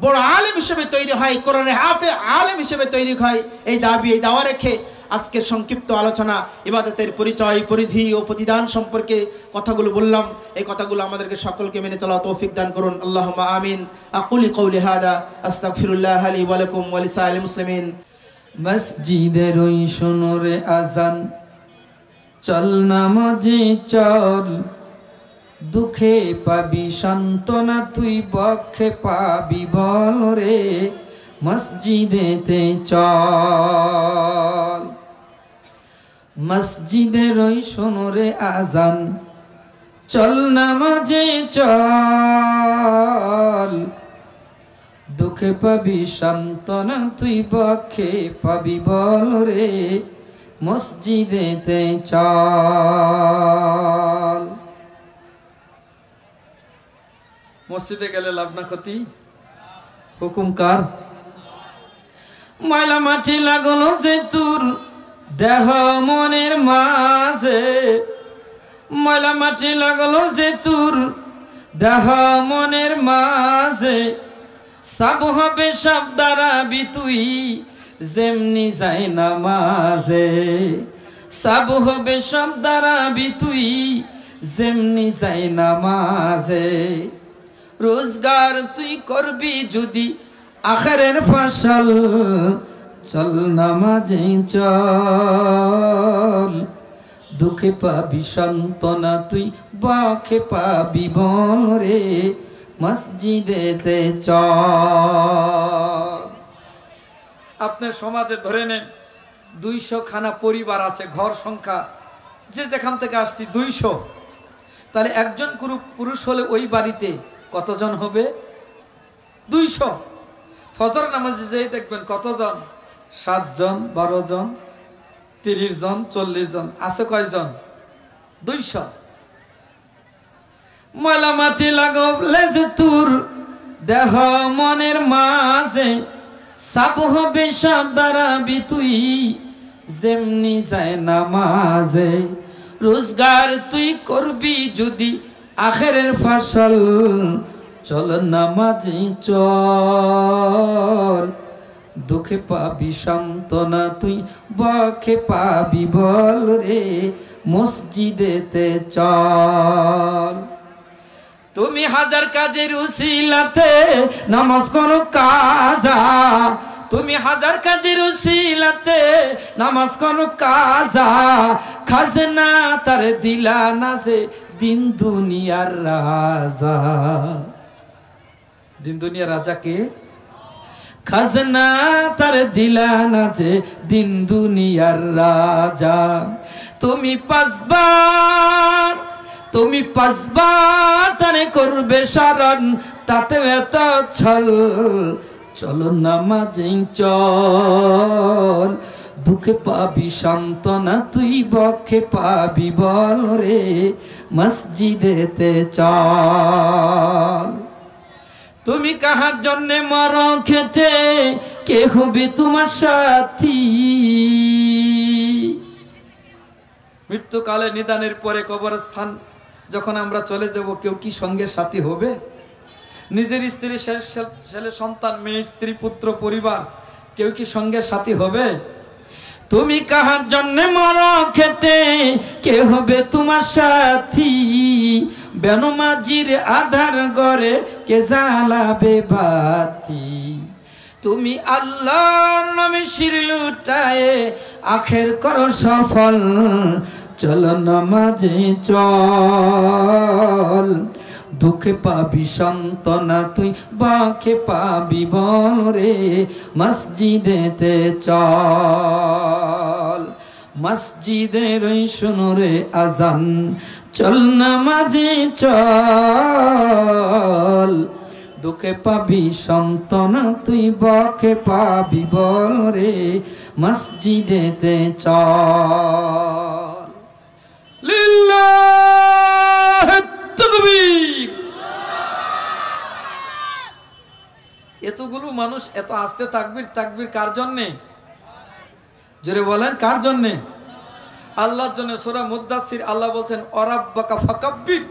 বড় আলেম হিসেবে তৈরি হয়, কোরআনের হাফেজ আলেম হিসেবে তৈরি হয়, এই দাবি, এই দাওয়া রেখে আজকের সংক্ষিপ্ত আলোচনা ইবাদতের পরিচয়, পরিধি ও প্রতিদান সম্পর্কে কথাগুলো বললাম। এই কথাগুলো আমাদেরকে সকলকে মেনে চলা তৌফিক দান করুন। আল্লাহুম্মা আমিন। আকুলি কওলি হাদা আস্তাগফিরুল্লাহ লি ওয়া লাকুম ওয়া লিসাইরিল মুসলিমিন। মসজিদের ওই শোনরে আজান, চল নামাজে চল, দুঃখে পাবি সান্ত্বনা তুই, বক্ষে পাবি বল রে, মসজিদেতে চল। মসজিদের ওই শোনরে আজান, চল নামাজে চল, দুঃখে পাবি সান্ত্বনা তুই, বক্ষে পাবি বল রে, মসজিদেতে চল। মসজিদে গেলে লাভ না ক্ষতি? হুকুম কার? ময়লা মাটি লাগলো যে তোর দেহ মনের মাঝে, ময়লা মাটি লাগলো যে তোর দেহ মনের মাঝে, সাব হবে সব দাঁড়াবি তুই যেমনি যায় নামাজে, সাব হবে সব দাঁড়াবি তুই যেমনি যায় নামাজে। রোজগার তুই করবি যদি আখিরের ফসল, চল নামাজে চল, দুঃখে পাবি সান্ত্বনা তুই, বক্ষে পাবি বল রে, মসজিদেতে চল। আপনার সমাজে ধরে নেন 200 খানা পরিবার আছে, ঘর সংখ্যা যে যেখান থেকে আসছি 200, তাহলে একজন পুরুষ হলে ওই বাড়িতে কতজন হবে? 200। ফজর নামাজে যেই দেখবেন কতজন? 7 জন, 12 জন, 30 জন, 40 জন, আছে কয়জন? 200। ময়লা মাটি লাগলে যে তোর দেহ মনের মাঝে, সাব হবে সব দাঁড়াবি তুই যেমনি যায় নামাজে। রোজগার তুই করবি যদি আখিরের ফসল, চল নামাজে চল, দুঃখে পাবি সান্ত্বনা তুই, বক্ষে পাবি বল রে, মসজিদেতে চল। তুমি হাজার কাজের উসিলাতে নামাজ করো কাজা, তুমি হাজার কাজের উসিলাতে নামাজ করো কাজা, খাজনা তার দিলা না যে দিন দুনিয়ার রাজা। দিন দুনিয়ার রাজা কে? খাজনা তার দিলা না যে দিন দুনিয়ার রাজা। তুমি পাঁচবার তারে করবে স্মরণ, তাতে এত ছল। চলো নামাজে চল, দুঃখে পাবি সান্ত্বনা, তুই বক্ষে পাবি বল রে, মসজিদেতে চল। তুমি কাহার জন্যে মর খেতে, কে হবে তোমার সাথী? মৃত্যুকালে নিদানের পরে কবরস্থান যখন আমরা চলে যাব, কেউ কি সঙ্গে সাথী হবে? নিজের স্ত্রী, ছেলে সন্তান, মেয়ে, স্ত্রী, পুত্র, পরিবার, কেউ কি সঙ্গে সাথী হবে? তুমি কাহার জন্যে মর খেতে, কে হবে তোমার সাথী? বেনমাজির আধার ঘরে কে জ্বালাবে বাতি? তুমি আল্লাহর নামে শির লুটায়ে আখের করো সফল। চলো নামাজে চল, দুঃখে পাবি সান্ত্বনা, তুই বাঁকে পাবি বল রে, মসজিদেতে চল। মসজিদের শোনো রে আজান, চল নামাজে চল। দুঃখে পাবি সান্ত্বনা, তুই বাঁকে পাবি বল রে, মসজিদেতে চল। লিল্লাহ তাকবীর। এতগুলো মানুষ এত আস্তে তাকবীর, তাকবীর কার জন্যে? জোরে বলেন, কার জন্যে? আল্লাহর জন্য। সূরা মুদ্দাসির আল্লাহ বলছেন, অরাব্বাকা ফাকাব্বির,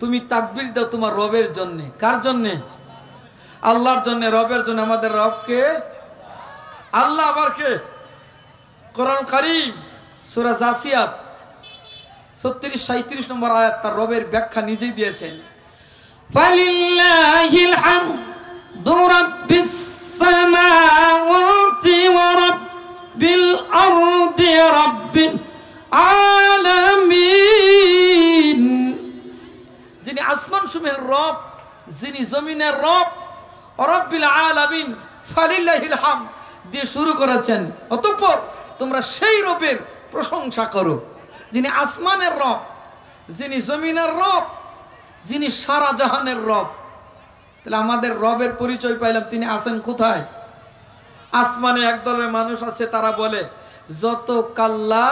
তুমি তাকবীর দাও তোমার রবের জন্য। কার জন্যে? আল্লাহর জন্য, রবের জন্য। আমাদের রবকে আল্লাহ, আবার কে? কোরআন কারীম সূরা জাসিয়াত 36-37 নম্বর আয়াত, তার রবের ব্যাখ্যা নিজেই দিয়েছেন। ফালিল্লাহিল হামদু রাব্বিস সামাওয়াতি ওয়া রাব্বিল আরদি রাব্বিল আলামিন। যিনি আসমান সমূহের রব, যিনি জমিনের রব, রাব্বিল আলামিন, ফালিল্লাহিল হামদ দিয়ে শুরু করেছেন। অতঃপর তোমরা সেই রবের প্রশংসা করো, যিনি আসমানের রব, যিনি জমিনের রব, যিনি সারা জাহানের রব। তাহলে আমাদের রবের পরিচয় পাইলাম, তিনি আছেন কোথায়? আসমানে একদলের মানুষ আছে, তারা বলে যত কাল্লা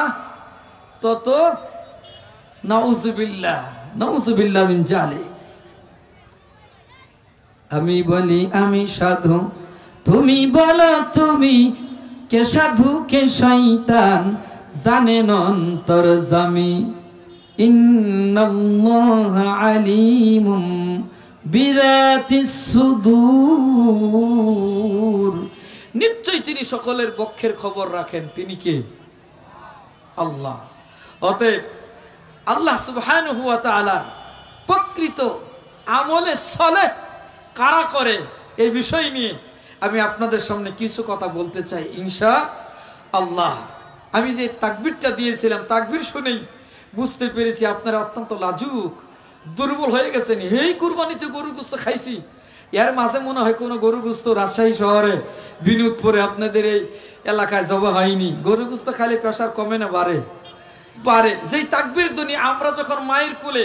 তত নাউজুবিল্লাহ, নাউজুবিল্লাহ মিন জালিক। আমি বলি আমি সাধু, তুমি বলো তুমি কে সাধু কে শয়তান, জানেন অন্তর্যামী। ইন্নাল্লাহা আলিমুম বিযাতিস সুদূর। নিশ্চয় তিনি সকলের পক্ষের খবর রাখেন। তিনি কে? আল্লাহ। অতএব আল্লাহ সুবহানাহু ওয়া তাআলার প্রকৃত আমলে সলেহ কারা করে, এই বিষয় নিয়ে আমি আপনাদের সামনে কিছু কথা বলতে চাই ইনশাআল্লাহ। আমি যে তাকবীরটা দিয়েছিলাম, তাকবীর শুনেই বুঝতে পেরেছি আপনারা অত্যন্ত লাজুক, দুর্বল হয়ে গেছেন। এই কুরবানিতে গরুর গোশত খাইছি, এর মাঝে মনে হয় কোনো গরুর গোশত রাজশাহী শহরে বিনোদপুরে আপনাদের এই এলাকায় জবা হয়নি। গরুর গোশত খাইলে প্রেশার কমে না বাড়ে? বাড়ে। যেই তাকবীর ধ্বনি আমরা যখন মায়ের কোলে।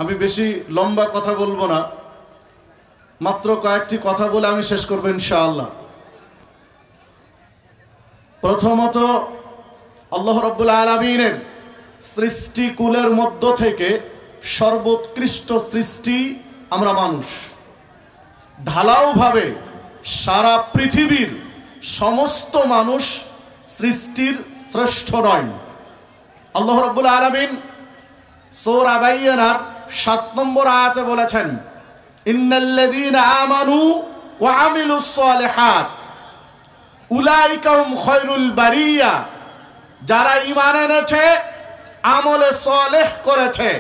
আমি বেশি লম্বা কথা বলবো না, মাত্র কয়েকটি কথা বলে আমি শেষ করবো ইনশাআল্লাহ। প্রথমত, আল্লাহ রাব্বুল আলামিনের সৃষ্টিকুলের মধ্য থেকে সর্বোৎকৃষ্ট সৃষ্টি আমরা মানুষ। ঢালাওভাবে সারা পৃথিবীর সমস্ত মানুষ সৃষ্টির শ্রেষ্ঠ নয়। আল্লাহ রাব্বুল আলামিন সূরা বাইয়ানার 7 নম্বর আয়াতে বলেছেন, ইন্নাল্লাযীনা আমানু ওয়া আমিলুস সালিহাত উলাইকা হুম খায়রুল বারিয়া। যারা ঈমান এনেছে, আমলে সালেহ করেছে,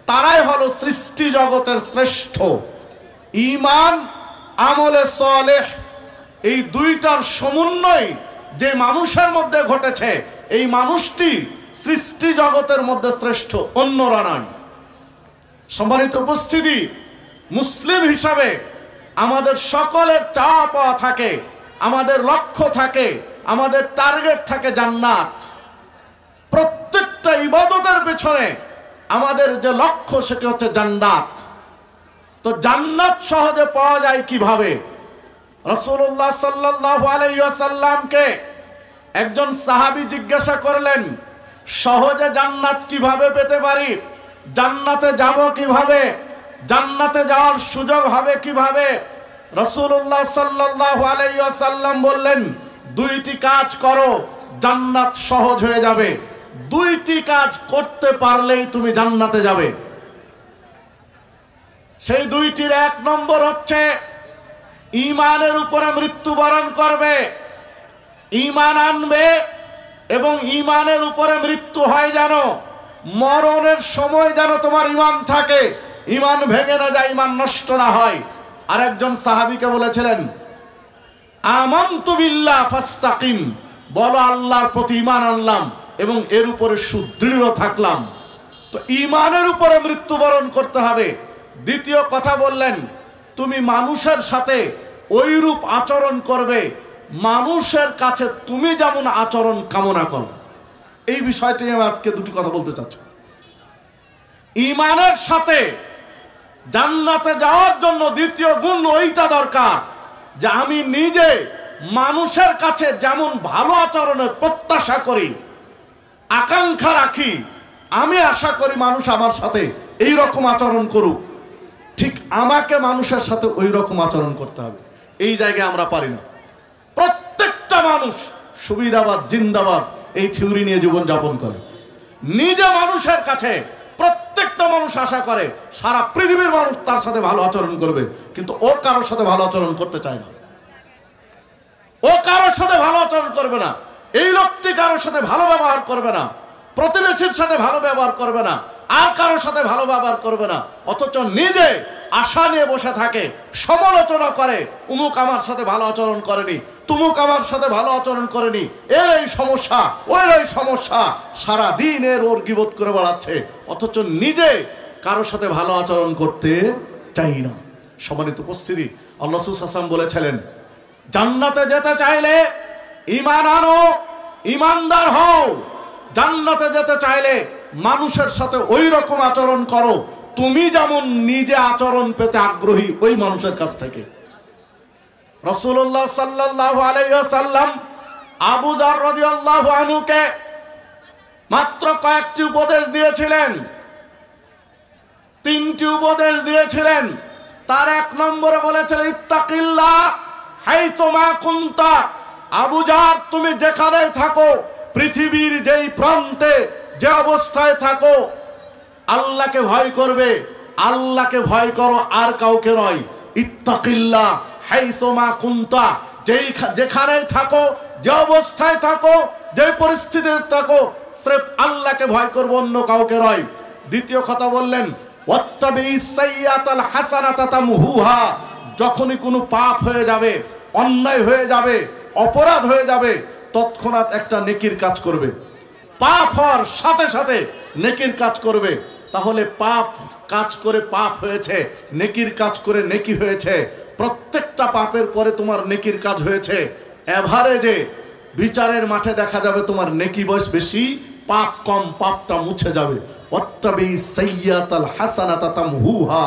তারাই হলো সৃষ্টি জগতের শ্রেষ্ঠ। ঈমান, আমলে সালেহ, এই দুইটার সমন্বয় যে মানুষের মধ্যে ঘটেছে, এই মানুষটি সৃষ্টি জগতের মধ্যে শ্রেষ্ঠ, অন্যরা নয়। সম্মানিত উপস্থিতি, মুসলিম হিসাবে আমাদের সকলের চাওয়া পাওয়া থাকে, আমাদের লক্ষ্য থাকে, আমাদের টার্গেট থাকে জান্নাত। প্রত্যেকটা ইবাদতের পেছনে আমাদের যে লক্ষ্য সেটি হচ্ছে জান্নাত। তো জান্নাত সহজে পাওয়া যায় কিভাবে? রাসূলুল্লাহ সাল্লাল্লাহু আলাইহি ওয়াসাল্লামকে একজন সাহাবী জিজ্ঞাসা করলেন, সহজে জান্নাত কিভাবে পেতে পারি? জান্নাতে যাব কিভাবে? জান্নাতে যাওয়ার সুযোগ হবে কিভাবে? রাসূলুল্লাহ সাল্লাল্লাহু আলাইহি ওয়াসাল্লাম বললেন, দুইটি কাজ করো, জান্নাত সহজ হয়ে যাবে। দুইটি কাজ করতে পারলেই তুমি জান্নাতে যাবে। সেই দুইটির এক নম্বর হচ্ছে ঈমানের উপরে মৃত্যুবরণ করবে, ঈমান আনবে এবং ঈমানের উপরে মৃত্যু হয় যেন, মরণের সময় যেন তোমার ঈমান থাকে, ঈমান ভেঙে না যায়, ঈমান নষ্ট না হয়। আর একজন সাহাবীকে বলেছিলেন, আমানতু বিল্লাহ ফাস্তাকিম, বলো আল্লাহর প্রতি ঈমান আনলাম এবং এর উপরে সুদৃঢ় থাকলাম। তো ঈমানের উপরে মৃত্যুবরণ করতে হবে। দ্বিতীয় কথা বললেন, তুমি মানুষের সাথে ওইরূপ আচরণ করবে, মানুষের কাছে তুমি যেমন আচরণ কামনা করো। এই বিষয়টি আমি আজকে দুটি কথা বলতে চাচ্ছি। ঈমানের সাথে জান্নাতে যাওয়ার জন্য দ্বিতীয় গুণ ওইটা দরকার যে আমি নিজে মানুষের কাছে যেমন ভালো আচরণের প্রত্যাশা করি, আকাঙ্ক্ষা রাখি, আমি আশা করি মানুষ আমার সাথে এই রকম আচরণ করুক, ঠিক আমাকে মানুষের সাথে ওই রকম আচরণ করতে হবে। এই জায়গায় আমরা পারি না। প্রত্যেকটা মানুষ সুবিধাবাদ জিন্দাবাদ এই থিওরি নিয়ে জীবন যাপন করে। নিজে মানুষের কাছে প্রত্যেকটা মানুষ আশা করে সারা পৃথিবীর মানুষ তার সাথে ভালো আচরণ করবে, কিন্তু ও কারোর সাথে ভালো আচরণ করতে চায় না। ও কারোর সাথে ভালো আচরণ করবে না, এই লোকটি কারোর সাথে ভালো ব্যবহার করবে না, প্রতিবেশীর সাথে ভালো ব্যবহার করবে না, আর কারোর সাথে ভালো ব্যবহার করবে না, অথচ নিজে আশা নিয়ে বসে থাকে, সমালোচনা করে, উমুক আমার সাথে ভালো আচরণ করেনি, তুমুক আমার সাথে ভালো আচরণ করেনি, এর এই সমস্যা, ওর এই সমস্যা, সারা দিন এর ওর গীবত করে বেড়াচ্ছে, অথচ নিজে কারোর সাথে ভালো আচরণ করতে চাই না। সম্মানিত উপস্থিতি, আল্লাহ রাসূল সাল্লাল্লাহু আলাইহি ওয়াসাল্লাম বলেছিলেন, জান্নাতে যেতে চাইলে ঈমান আনো, ঈমানদার হও। জান্নাতে যেতে চাইলে মানুষের সাথে ওই রকম আচরণ করো তুমি যেমন নিজে আচরণ পেতে আগ্রহী ওই মানুষের কাছ থেকে। রাসূলুল্লাহ সাল্লাল্লাহু আলাইহি ওয়াসাল্লাম আবু যার রাদিয়াল্লাহু আনহুকে মাত্র কয়েকটি উপদেশ দিয়েছিলেন, তিনটি উপদেশ দিয়েছিলেন। তার এক নম্বরে বলেছিলেন, ইত্তাকিল্লাহ হাইতুমা কুনতা। আবু যার, তুমি যেখানে থাকো, পৃথিবীর যেই প্রান্তে যে অবস্থায় থাকো, আল্লাহকে ভয় করবে, আল্লাহকে ভয় করো, আর কাউকে নয়। ইত্তাকিল্লাহ হাইতুমা কুনতা, যেখানে থাকো, যে অবস্থায় থাকো, যে পরিস্থিতিতে থাকো, সির্ফ আল্লাহকে ভয় করবো, অন্য কাউকে নয়। দ্বিতীয় কথা বললেন, ওয়াত্তাবিস সাইয়্যাতাল হাসানাতা তামহুহা। যখনই কোনো পাপ হয়ে যাবে, অন্যায় হয়ে যাবে, অপরাধ হয়ে যাবে, তৎক্ষণাৎ একটা নেকির কাজ করবে। পাপ হওয়ার সাথে সাথে নেকির কাজ করবে। তাহলে পাপ কাজ করে পাপ হয়েছে, নেকির কাজ করে নেকি হয়েছে। প্রত্যেকটা পাপের পরে তোমার নেকির কাজ হয়েছে। এভারেজে বিচারের মাঠে দেখা যাবে তোমার নেকি বয়স বেশি, পাপ কম, পাপটা মুছে যাবে। ওয়াত্তাবিস সাইয়্যাতাল হাসানাতা তামহুহা।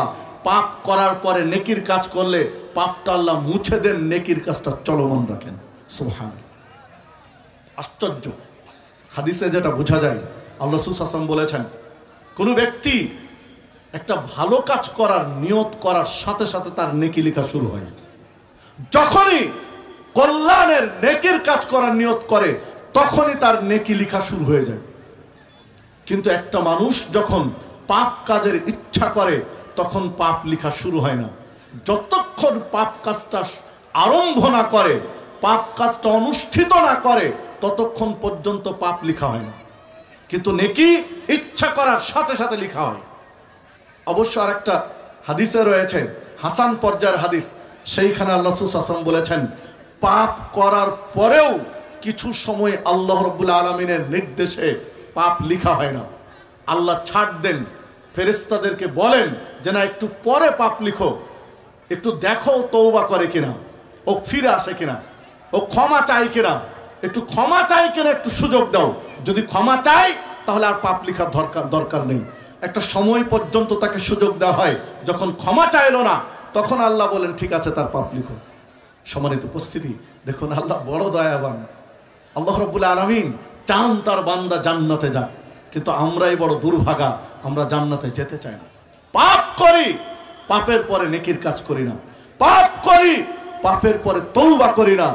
পাপ করার পরে নেকির কাজ করলে পাপটা আল্লাহ মুছে দেন, নেকির কাজটা চলমান রাখেন। সুবহানাল্লাহ। আশ্চর্য হাদিসে যেটা বোঝা যায়, আল্লাহ রাসূল সাল্লাল্লাহু আলাইহি ওয়াসাল্লাম বলেছেন, কোন ব্যক্তি একটা ভালো কাজ করার নিয়ত করার সাথে সাথে তার নেকি লেখা শুরু হয়। যখনই কল্যাণের নেকির কাজ করার নিয়ত করে, তখনই তার নেকি লেখা শুরু হয়ে যায়। কিন্তু একটা মানুষ যখন পাপ কাজের ইচ্ছা করে, তখন পাপ লেখা শুরু হয় না। যতক্ষণ পাপ কাজটা আরম্ভ না করে, পাপ কাজটা অনুষ্ঠিত না করে, ততক্ষণ পর্যন্ত পাপ লেখা হয় না। কিন্তু নেকি ইচ্ছা করার সাথে সাথে লেখা হয়। অবশ্য আর একটা হাদিসে রয়েছে, হাসান পর্যায়ের হাদিস, সেইখানে আল্লাহ রাসূল সাল্লাল্লাহু আলাইহি ওয়াসাল্লাম বলেছেন, পাপ করার পরেও কিছু সময় আল্লাহ রাব্বুল আলামিনের নির্দেশে পাপ লেখা হয় না। আল্লাহ ছাড় দেন, ফেরেশতাদেরকে বলেন যে না একটু পরে পাপ লিখো, একটু দেখো তওবা করে কিনা, ও ফিরে আসে কিনা, ও ক্ষমা চাই কিনা, একটু ক্ষমা চাই কিনা একটু সুযোগ দাও। যদি ক্ষমা চাই তাহলে আর পাপ লেখার দরকার নেই। একটা সময় পর্যন্ত তাকে সুযোগ দেওয়া হয়, যখন ক্ষমা চাইলো না তখন আল্লাহ বলেন ঠিক আছে তার পাপ লিখো। সম্মানিত উপস্থিতি, দেখুন আল্লাহ বড় দয়াবান। আল্লাহ রাব্বুল আলামিন চান তার বান্দা জান্নাতে যাক, কিন্তু আমরাই বড় দুর্ভাগা, আমরা জান্নাতে যেতে চাই না। পাপ করি, পাপের পরে নেকির কাজ করি না। পাপ করি, পাপের পরে তওবা করি না।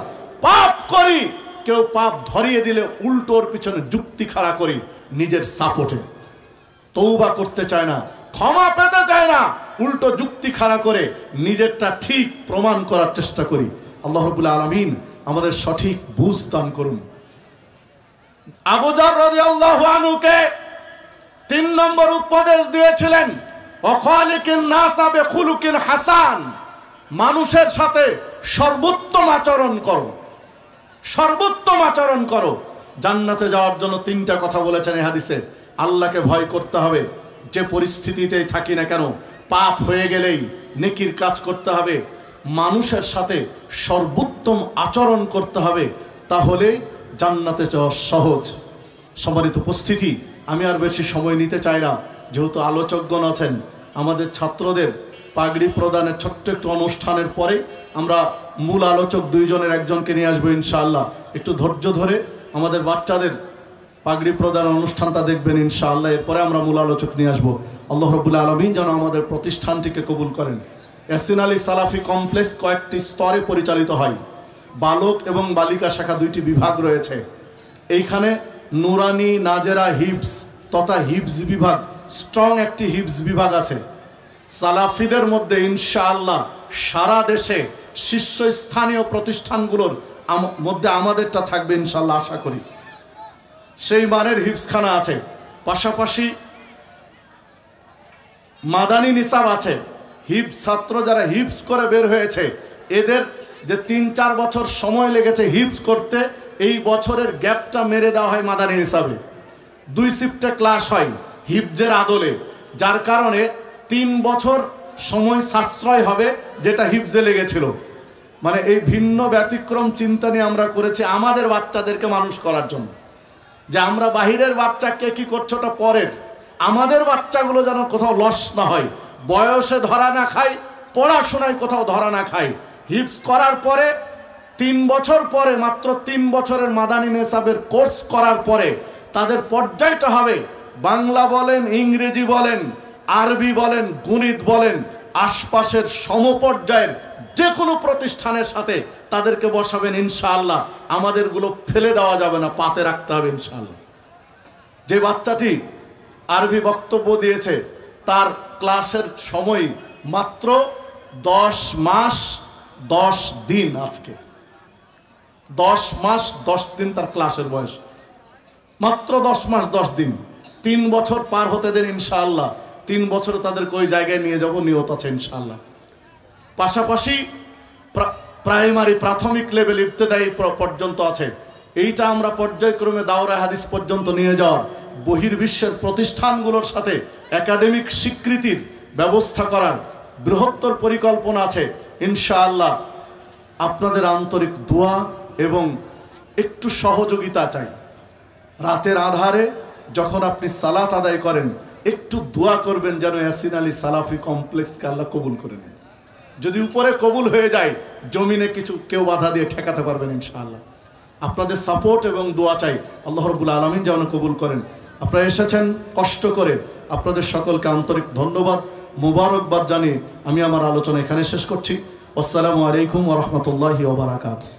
পাপ করি, কেউ পাপ ধরিয়ে দিলে উল্টোর পিছনে যুক্তি খাড়া করি নিজের সাপোর্টে। তওবা করতে চায় না, ক্ষমা পেতে চায় না, উল্টো যুক্তি খাড়া করে নিজেরটা ঠিক প্রমাণ করার চেষ্টা করি। আল্লাহ রাব্বুল আলামিন আমাদের সঠিক বুঝ দান করুন। আবু যর রাদিয়াল্লাহু আনহুকে 3 নম্বর উপদেশ দিয়েছিলেন, ওয়াখালিকিন নাসা বিখুলুকিন হাসান, মানুষের সাথে সর্বোত্তম আচরণ করো, সর্বোত্তম আচরণ করো। জান্নাতে যাওয়ার জন্য 3টা কথা বলেছেন এই হাদিসে। আল্লাহকে ভয় করতে হবে, যে পরিস্থিতিতেই থাকি না কেন, পাপ হয়ে গেলেই নেকির কাজ করতে হবে, মানুষের সাথে সর্বোত্তম আচরণ করতে হবে, তাহলে জান্নাতে যাওয়া সহজ। সম্মানিত উপস্থিতি, আমি আর বেশি সময় নিতে চাই না, যেহেতু আলোচকগণ আছেন। আমাদের ছাত্রদের পাগড়ি প্রদানের ছোট্ট একটু অনুষ্ঠানের পরে আমরা মূল আলোচক 2 জনের একজনকে নিয়ে আসবো ইনশাআল্লাহ। একটু ধৈর্য ধরে আমাদের বাচ্চাদের পাগড়ি প্রদান অনুষ্ঠানটা দেখবেন ইনশাআল্লাহ। এরপরে আমরা মূল আলোচক নিয়ে আসবো। আল্লাহ রাব্বুল আলামিন যেন আমাদের প্রতিষ্ঠানটিকে কবুল করেন। ইয়াসিন আলী সালাফি কমপ্লেক্স কয়েকটি স্তরে পরিচালিত হয়। বালক এবং বালিকা শাখা 2টি বিভাগ রয়েছে। এইখানে নুরানি, নাজেরা, হিফজ তথা হিফজ বিভাগ, স্ট্রং একটি হিফজ বিভাগ আছে। সালাফিদের মধ্যে ইনশাআল্লাহ সারা দেশে শীর্ষস্থানীয় প্রতিষ্ঠানগুলোর মধ্যে আমাদেরটা থাকবে ইনশাআল্লাহ, আশা করি। সেই মানের হিফজখানা আছে। পাশাপাশি মাদানী নিসাব আছে। হিফজ ছাত্র যারা হিফজ করে বের হয়েছে, এদের যে 3-4 বছর সময় লেগেছে হিফজ করতে, এই বছরের গ্যাপটা মেরে দেওয়া হয় মাদানী নিসাবে। 2 শিফটে ক্লাস হয় হিফজের আদলে, যার কারণে 3 বছর সময় সাশ্রয় হবে, যেটা হিফজে লেগেছিল। মানে এই ভিন্ন ব্যতিক্রম চিন্তা নিয়ে আমরা করেছি আমাদের বাচ্চাদেরকে মানুষ করার জন্য, যে আমরা বাহিরের বাচ্চাকে কি করছে ওটা পরের, আমাদের বাচ্চাগুলো যেন কোথাও লস না হয়, বয়সে ধরা না খায়, পড়াশোনায় কোথাও ধরা না খায়। হিফজ করার পরে 3 বছর পরে, মাত্র 3 বছরের মাদানী নিসাবের কোর্স করার পরে তাদের পর্যায়টা হবে বাংলা বলেন, ইংরেজি বলেন, আরবি বলেন, গণিত বলেন, আশপাশের সমপর্যায়ের যে কোনো প্রতিষ্ঠানের সাথে তাদেরকে বসাবেন ইনশাআল্লাহ। আমাদেরগুলো ফেলে দেওয়া যাবে না, পাতে রাখতে হবে ইনশাআল্লাহ। যে বাচ্চাটি আরবি বক্তব্য দিয়েছে তার ক্লাসের সময় মাত্র 10 মাস 10 দিন। আজকে 10 মাস 10 দিন তার ক্লাসের বয়স, মাত্র 10 মাস 10 দিন। 3 বছর পার হতে দেন ইনশাআল্লাহ। 3 বছরে তাদেরকে ওই জায়গায় নিয়ে যাব, নিয়ত আছে ইনশাআল্লাহ। পাশাপাশি প্রাইমারি প্রাথমিক লেভেল ইবতেদায়ী পর্যন্ত আছে। এইটা আমরা পর্যায়ক্রমে দাওরা হাদিস পর্যন্ত নিয়ে যাওয়ার, বহির্বিশ্বের প্রতিষ্ঠানগুলোর সাথে একাডেমিক স্বীকৃতির ব্যবস্থা করার বৃহত্তর পরিকল্পনা আছে ইনশাআল্লাহ। আপনাদের আন্তরিক দোয়া এবং একটু সহযোগিতা চাই। রাতের আধারে যখন আপনি সালাত আদায় করেন, একটু দোয়া করবেন যেন ইয়াসিন আলী সালাফি কমপ্লেক্সকে আল্লাহ কবুল করে নেন। যদি উপরে কবুল হয়ে যায়, জমিনে কিছু কেউ বাধা দিয়ে ঠেকাতে পারবেন ইনশাআল্লাহ। আপনাদের সাপোর্ট এবং দোয়া চাই, আল্লাহ রাব্বুল আলামিন যেন কবুল করেন। আপনারা এসেছেন কষ্ট করে, আপনাদের সকলকে আন্তরিক ধন্যবাদ, মুবারকবাদ জানিয়ে আমি আমার আলোচনা এখানে শেষ করছি। আসসালামু আলাইকুম ওয়া রাহমাতুল্লাহি ওয়া বারাকাতুহু।